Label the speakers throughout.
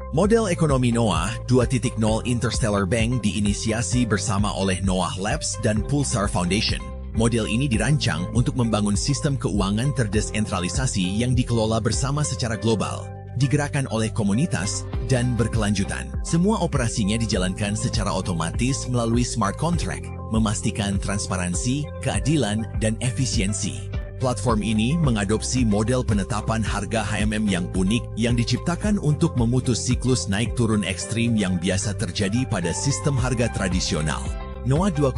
Speaker 1: Model ekonomi Noah 2.0 Interstellar Bank diinisiasi bersama oleh Noah Labs dan Pulsar Foundation. Model ini dirancang untuk membangun sistem keuangan terdesentralisasi yang dikelola bersama secara global, digerakkan oleh komunitas, dan berkelanjutan. Semua operasinya dijalankan secara otomatis melalui smart contract, memastikan transparansi, keadilan, dan efisiensi. Platform ini mengadopsi model penetapan harga HMM yang unik yang diciptakan untuk memutus siklus naik turun ekstrim yang biasa terjadi pada sistem harga tradisional. Noah 2.0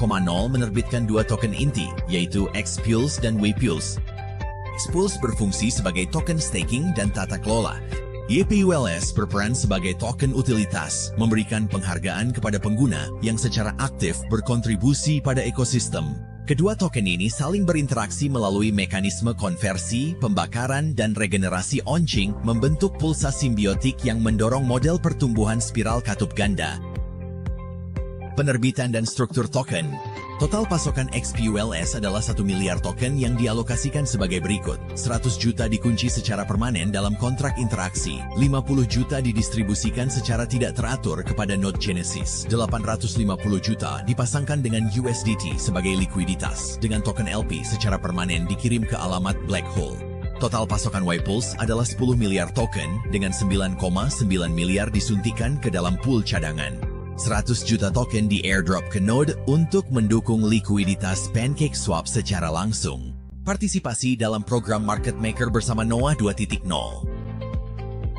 Speaker 1: menerbitkan dua token inti, yaitu X-Pulse dan Y-Pulse. X-Pulse berfungsi sebagai token staking dan tata kelola. YPULS berperan sebagai token utilitas, memberikan penghargaan kepada pengguna yang secara aktif berkontribusi pada ekosistem. Kedua token ini saling berinteraksi melalui mekanisme konversi, pembakaran, dan regenerasi on-chain membentuk pulsa simbiotik yang mendorong model pertumbuhan spiral katup ganda. Penerbitan dan struktur token. Total pasokan XPULS adalah 1 miliar token yang dialokasikan sebagai berikut. 100 juta dikunci secara permanen dalam kontrak interaksi. 50 juta didistribusikan secara tidak teratur kepada node Genesis. 850 juta dipasangkan dengan USDT sebagai likuiditas. Dengan token LP secara permanen dikirim ke alamat Black Hole. Total pasokan Y-Pulse adalah 10 miliar token dengan 9,9 miliar disuntikan ke dalam pool cadangan. 100 juta token di airdrop ke node untuk mendukung likuiditas PancakeSwap secara langsung. Partisipasi dalam program Market Maker bersama Noah 2.0.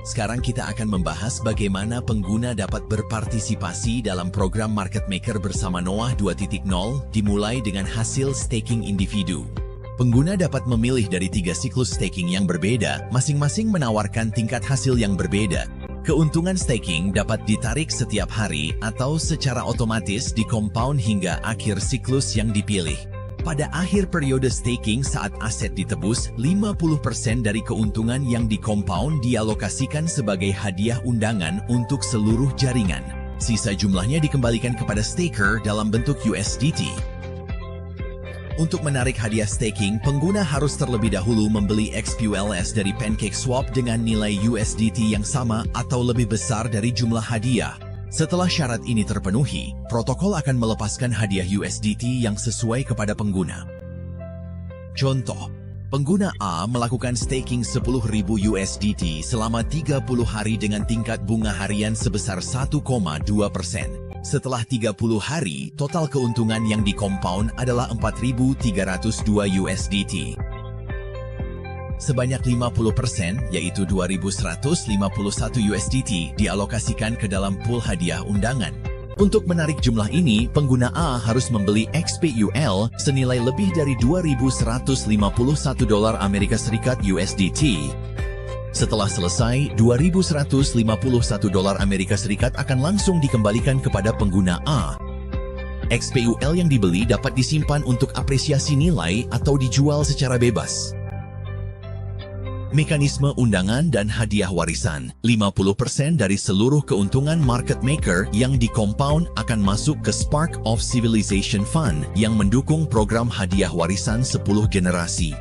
Speaker 1: Sekarang kita akan membahas bagaimana pengguna dapat berpartisipasi dalam program Market Maker bersama Noah 2.0 dimulai dengan hasil staking individu. Pengguna dapat memilih dari 3 siklus staking yang berbeda, masing-masing menawarkan tingkat hasil yang berbeda. Keuntungan staking dapat ditarik setiap hari atau secara otomatis dikompaun hingga akhir siklus yang dipilih. Pada akhir periode staking saat aset ditebus, 50% dari keuntungan yang dikompaun dialokasikan sebagai hadiah undangan untuk seluruh jaringan. Sisa jumlahnya dikembalikan kepada staker dalam bentuk USDT. Untuk menarik hadiah staking, pengguna harus terlebih dahulu membeli XPULS dari PancakeSwap dengan nilai USDT yang sama atau lebih besar dari jumlah hadiah. Setelah syarat ini terpenuhi, protokol akan melepaskan hadiah USDT yang sesuai kepada pengguna. Contoh, pengguna A melakukan staking 10.000 USDT selama 30 hari dengan tingkat bunga harian sebesar 1,2%. Setelah 30 hari, total keuntungan yang dikompaun adalah 4.302 USDT. Sebanyak 50%, yaitu 2.151 USDT, dialokasikan ke dalam pool hadiah undangan. Untuk menarik jumlah ini, pengguna A harus membeli XPUL senilai lebih dari $2.151 USDT. Setelah selesai, $2.151 akan langsung dikembalikan kepada pengguna A. XPUL yang dibeli dapat disimpan untuk apresiasi nilai atau dijual secara bebas. Mekanisme undangan dan hadiah warisan. 50% dari seluruh keuntungan market maker yang dikompaun akan masuk ke Spark of Civilization Fund yang mendukung program hadiah warisan 10 generasi.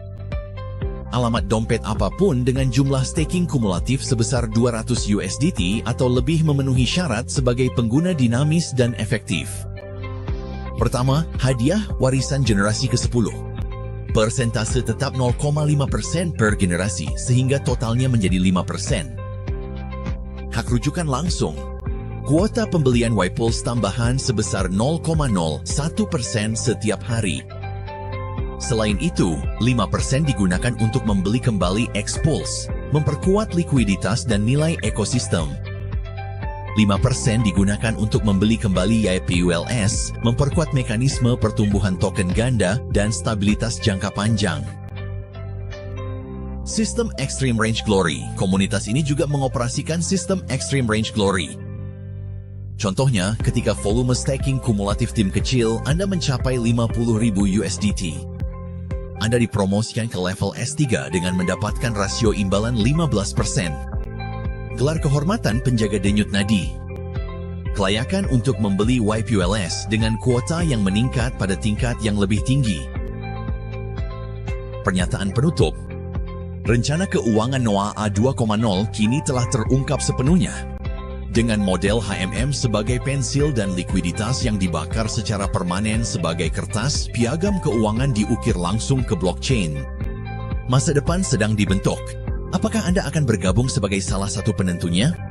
Speaker 1: Alamat dompet apapun dengan jumlah staking kumulatif sebesar 200 USDT atau lebih memenuhi syarat sebagai pengguna dinamis dan efektif. Pertama, hadiah warisan generasi ke-10. Persentase tetap 0,5% per generasi sehingga totalnya menjadi 5%. Hak rujukan langsung. Kuota pembelian Y-Pulse tambahan sebesar 0,01% setiap hari. Selain itu, 5% digunakan untuk membeli kembali X-Pulse, memperkuat likuiditas dan nilai ekosistem. 5% digunakan untuk membeli kembali YPULS, memperkuat mekanisme pertumbuhan token ganda dan stabilitas jangka panjang. Sistem Extreme Range Glory. Komunitas ini juga mengoperasikan sistem Extreme Range Glory. Contohnya, ketika volume staking kumulatif tim kecil Anda mencapai 50.000 USDT. Anda dipromosikan ke level S3 dengan mendapatkan rasio imbalan 15%. Gelar kehormatan penjaga denyut nadi. Kelayakan untuk membeli YPULS dengan kuota yang meningkat pada tingkat yang lebih tinggi. Pernyataan penutup. Rencana keuangan Noah A 2.0 kini telah terungkap sepenuhnya. Dengan model HMM sebagai pensil dan likuiditas yang dibakar secara permanen sebagai kertas, piagam keuangan diukir langsung ke blockchain. Masa depan sedang dibentuk. Apakah Anda akan bergabung sebagai salah satu penentunya?